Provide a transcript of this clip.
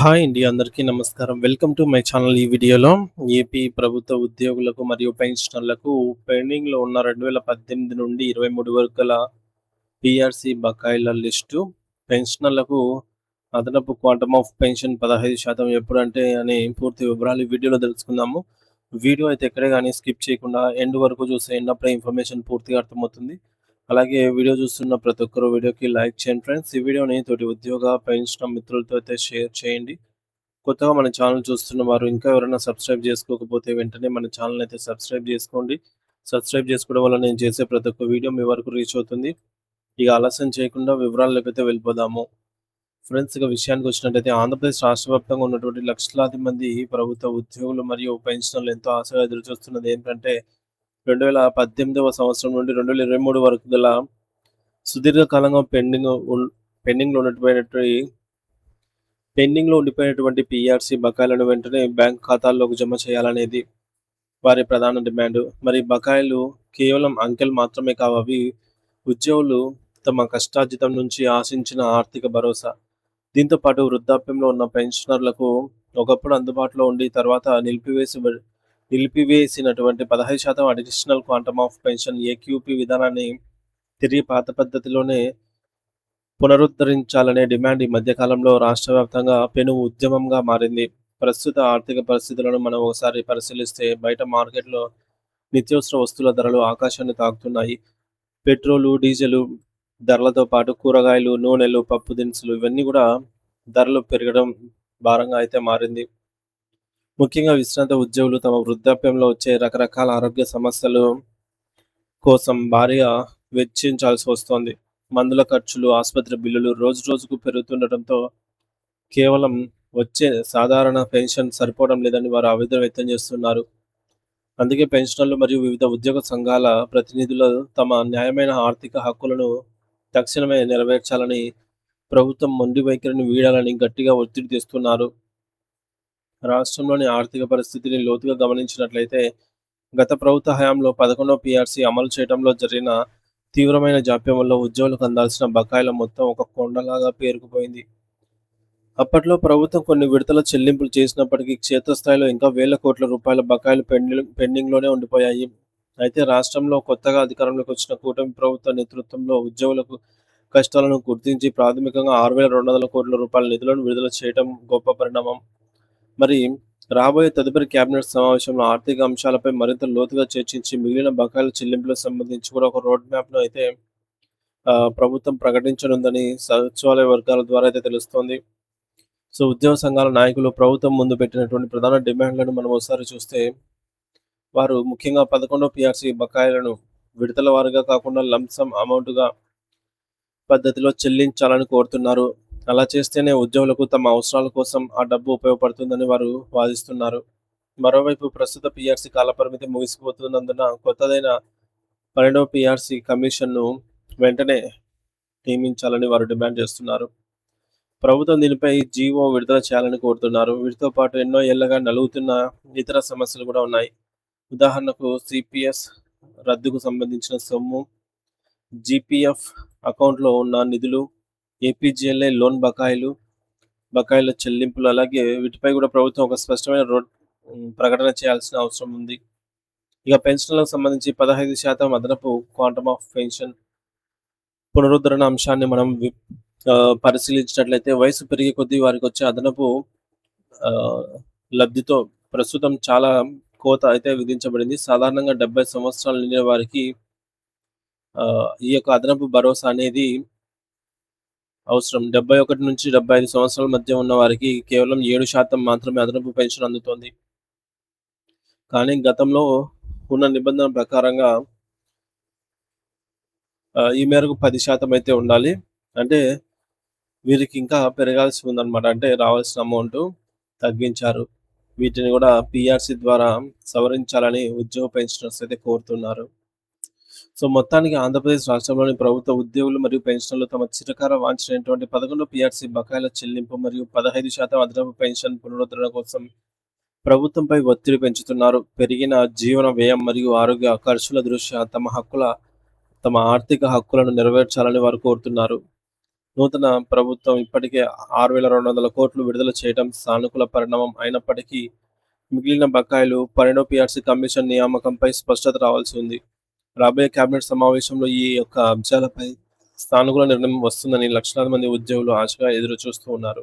Hi అండి. అందరికీ నమస్కారం. Welcome to my channel. ఈ వీడియోలో ఏపీ ప్రభుత్వ ఉద్యోగులకు మరియు పెన్షనర్లకు పెండింగ్‌లో ఉన్న 2018 నుండి 23 వరకు గల పీఆర్సీ బకాయిల లిస్టు, పెన్షనర్లకు అదనపు క్వాంటమ్ ఆఫ్ పెన్షన్ 15% ఎప్పుడంటే అని పూర్తి వివరాలు ఈ వీడియోలో తెలుసుకుందాము. వీడియో అయితే ఎక్కడే గాని స్కిప్ చేయకుండా ఎండ్ వరకు చూసేయండి. అప్పుడే ఇన్ఫర్మేషన్ పూర్తిగా అర్థమవుతుంది. అలాగే వీడియో చూస్తున్న ప్రతి ఒక్కరు వీడియోకి లైక్ చేయండి ఫ్రెండ్స్. ఈ వీడియోని తోటి ఉద్యోగ, పెన్షన్ మిత్రులతో అయితే షేర్ చేయండి. కొత్తగా మన ఛానల్ చూస్తున్న వారు ఇంకా ఎవరైనా సబ్స్క్రైబ్ చేసుకోకపోతే వెంటనే మన ఛానల్ అయితే సబ్స్క్రైబ్ చేసుకోండి. సబ్స్క్రైబ్ చేసుకోవడం వల్ల నేను చేసే ప్రతి ఒక్క వీడియో మీ వరకు రీచ్ అవుతుంది. ఇక ఆలస్యం చేయకుండా వివరాల్లోకైతే వెళ్ళిపోదాము. ఫ్రెండ్స్, ఇక విషయానికి వచ్చినట్టయితే ఆంధ్రప్రదేశ్ రాష్ట్ర వ్యాప్తంగా ఉన్నటువంటి లక్షలాది మంది ప్రభుత్వ ఉద్యోగులు మరియు పెన్షనర్లు ఎంతో ఆశగా ఎదురుచూస్తున్నది ఏంటంటే 2018వ సంవత్సరం నుండి 2023 వరకు గల సుదీర్ఘకాలంగా పెండింగ్‌లో ఉండిపోయినటువంటి పీఆర్సీ బకాయిలను వెంటనే బ్యాంక్ ఖాతాల్లోకి జమ చేయాలనేది వారి ప్రధాన డిమాండ్. మరి బకాయిలు కేవలం అంకెలు మాత్రమే కావు. అవి ఉద్యోగులు తమ కష్టార్జితం నుంచి ఆశించిన ఆర్థిక భరోసా. దీంతో పాటు వృద్ధాప్యంలో ఉన్న పెన్షనర్లకు ఒకప్పుడు అందుబాటులో ఉండి తర్వాత నిలిపివేసినటువంటి 15% additional quantum of pension AQP విధానాన్ని తిరిగి పాత పద్ధతిలోనే పునరుద్ధరించాలనే డిమాండ్ ఈ మధ్య కాలంలో రాష్ట్ర వ్యాప్తంగా పెను ఉద్యమంగా మారింది. ప్రస్తుత ఆర్థిక పరిస్థితులను మనం ఒకసారి పరిశీలిస్తే బయట మార్కెట్‌లో నిత్యావసర వస్తువుల ధరలు ఆకాశాన్ని తాకుతున్నాయి. పెట్రోలు, డీజిలు ధరలతో పాటు కూరగాయలు, నూనెలు, పప్పు దినుసులు ఇవన్నీ గూడా ధరలు పెరగడం భారంగా అయితే మారింది. ముఖ్యంగా విశ్రాంత ఉద్యోగులు తమ వృద్ధాప్యంలో వచ్చే రకరకాల ఆరోగ్య సమస్యలు కోసం భారీగా వెచ్చించాల్సి వస్తోంది. మందుల ఖర్చులు, ఆసుపత్రి బిల్లులు రోజురోజుకు పెరుగుతుండటంతో కేవలం వచ్చే సాధారణ పెన్షన్ సరిపోవడం లేదని వారు ఆవేదన వ్యక్తం చేస్తున్నారు. అందుకే పెన్షనర్లు మరియు వివిధ ఉద్యోగ సంఘాల ప్రతినిధులు తమ న్యాయమైన ఆర్థిక హక్కులను తక్షణమే నెరవేర్చాలని, ప్రభుత్వం మొండి వైఖరిని వీడాలని గట్టిగా ఒత్తిడి తెస్తున్నారు. రాష్ట్రంలోని ఆర్థిక పరిస్థితిని లోతుగా గమనించినట్లయితే గత ప్రభుత్వ హయాంలో 11వ పీఆర్సీ అమలు చేయడంలో జరిగిన తీవ్రమైన జాప్యం వల్ల ఉద్యోగులకు అందాల్సిన బకాయిల మొత్తం ఒక కొండలాగా పేరుకుపోయింది. అప్పట్లో ప్రభుత్వం కొన్ని విడతల చెల్లింపులు చేసినప్పటికీ క్షేత్రస్థాయిలో ఇంకా వేల కోట్ల రూపాయల బకాయిలు పెండింగ్‌లోనే ఉండిపోయాయి. అయితే రాష్ట్రంలో కొత్తగా అధికారంలోకి వచ్చిన కూటమి ప్రభుత్వ నేతృత్వంలో ఉద్యోగులకు కష్టాలను గుర్తించి ప్రాథమికంగా 6,200 కోట్ల రూపాయల నిధులను విడుదల చేయడం గొప్ప పరిణామం. మరి రాబోయే తదుపరి కేబినెట్ సమావేశంలో ఆర్థిక అంశాలపై మరింత లోతుగా చర్చించి మిగిలిన బకాయిల చెల్లింపులకు సంబంధించి కూడా ఒక రోడ్ మ్యాప్‌ను అయితే ప్రభుత్వం ప్రకటించనుందని సచివాలయ వర్గాల ద్వారా అయితే తెలుస్తోంది. సో, ఉద్యోగ సంఘాల నాయకులు ప్రభుత్వం ముందు పెట్టినటువంటి ప్రధాన డిమాండ్‌లను మనం ఒకసారి చూస్తే, వారు ముఖ్యంగా 11వ పీఆర్సీ బకాయిలను విడతల వారీగా కాకుండా లంప్ సమ్ అమౌంట్‌గా పద్ధతిలో చెల్లించాలని కోరుతున్నారు. అలా చేస్తేనే ఉద్యోగులకు తమ అవసరాల కోసం ఆ డబ్బు ఉపయోగపడుతుందని వారు వాదిస్తున్నారు. మరోవైపు ప్రస్తుత పీఆర్సీ కాలపరిమితి ముగిసిపోతున్నందున కొత్తదైన 12వ పీఆర్సీ కమిషన్‌ను వెంటనే నియమించాలని వారు డిమాండ్ చేస్తున్నారు. ప్రభుత్వం దీనిపై జీవో విడుదల చేయాలని కోరుతున్నారు. వీటితో పాటు ఎన్నో ఏళ్లుగా నలుగుతున్న ఇతర సమస్యలు కూడా ఉన్నాయి. ఉదాహరణకు సిపిఎస్ రద్దుకు సంబంధించిన సొమ్ము, జీపీఎఫ్ అకౌంట్‌లో ఉన్న నిధులు, ఏపీజీఎల్ఐ లోన్ బకాయిల చెల్లింపులు, అలాగే వీటిపై కూడా ప్రభుత్వం ఒక స్పష్టమైన ప్రకటన చేయాల్సిన అవసరం ఉంది. ఇక పెన్షన్‌లకు సంబంధించి 15% అదనపు క్వాంటమ్ ఆఫ్ పెన్షన్ పునరుద్ధరణ అంశాన్ని మనం పరిశీలించినట్లయితే వయసు పెరిగే కొద్దీ వారికొచ్చే అదనపు ఆహ్, లబ్ధితో ప్రస్తుతం చాలా కోత అయితే విధించబడింది. సాధారణంగా 70 సంవత్సరాలు నిండిన వారికి ఈ యొక్క అదనపు భరోసా అనేది అవసరం. 71-75 సంవత్సరాల మధ్య ఉన్న వారికి కేవలం 7% మాత్రమే అదనపు పెన్షన్ అందుతోంది. కానీ గతంలో ఉన్న నిబంధన ప్రకారంగా ఈ మేరకు 10% అయితే ఉండాలి. అంటే వీరికి ఇంకా పెరగాల్సి ఉందన్నమాట. అంటే రావాల్సిన అమౌంటు తగ్గించారు. వీటిని గూడా పీఆర్సీ ద్వారా సవరించాలని ఉద్యోగ పెన్షనర్స్ అయితే కోరుతున్నారు. సో, మొత్తానికి ఆంధ్రప్రదేశ్ రాష్ట్రంలోని ప్రభుత్వ ఉద్యోగులు మరియు పెన్షనర్లు తమ చిరకాల వాంఛనైనటువంటి 11 పీఆర్సీ బకాయిల చెల్లింపు మరియు 15% అదనపు పెన్షన్ పునరుద్ధరణ కోసం ప్రభుత్వంపై ఒత్తిడి పెంచుతున్నారు. పెరిగిన జీవన వ్యయం మరియు ఆరోగ్య ఖర్చుల దృష్ట్యా తమ ఆర్థిక హక్కులను నెరవేర్చాలని వారు కోరుతున్నారు. నూతన ప్రభుత్వం ఇప్పటికే 6,200 కోట్లు విడుదల చేయడం సానుకూల పరిణామం అయినప్పటికీ, మిగిలిన బకాయిలు, పరిణో పీఆర్సీ కమిషన్ నియామకంపై స్పష్టత రావాల్సి ఉంది. రాబోయే కేబినెట్ సమావేశంలో ఈ యొక్క అంశాలపై సానుకూల నిర్ణయం వస్తుందని లక్షలాది మంది ఉద్యోగులు ఆశగా ఎదురుచూస్తూ ఉన్నారు.